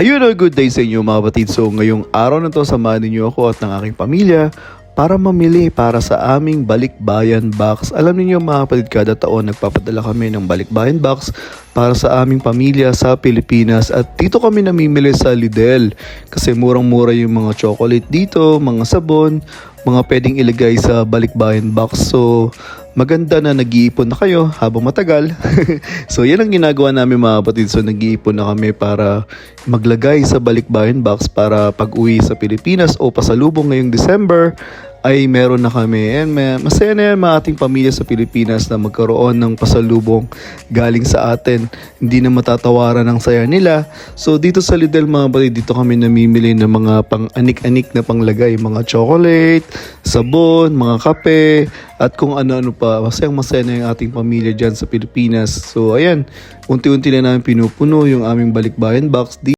Ayun o, good day sa inyo mga kapatid. So ngayong araw na to, samahan niyo ako at ng aking pamilya para mamili para sa aming balikbayan box. Alam niyo mga kapatid, kada taon nagpapadala kami ng balikbayan box para sa aming pamilya sa Pilipinas. At dito kami namimili sa Lidl kasi murang-mura yung mga chocolate dito, mga sabon, mga pwedeng ilagay sa balikbayan box. So maganda na nag-iipon na kayo habang matagal. So yan ang ginagawa namin mga kapatid. So nag-iipon na kami para maglagay sa balikbayan box para pag-uwi sa Pilipinas o pasalubong ngayong December ay meron na kami. And masaya na yan mga ating pamilya sa Pilipinas na magkaroon ng pasalubong galing sa atin. Hindi na matatawaran ang saya nila. So dito sa Lidl mga kapatid, dito kami namimili ng mga pang-anik-anik na panglagay. Mga chocolate, sabon, mga kape, at kung ano-ano pa. Masayang-masaya na yung ating pamilya dyan sa Pilipinas. So ayan, unti-unti na namin pinupuno yung aming balikbayan box.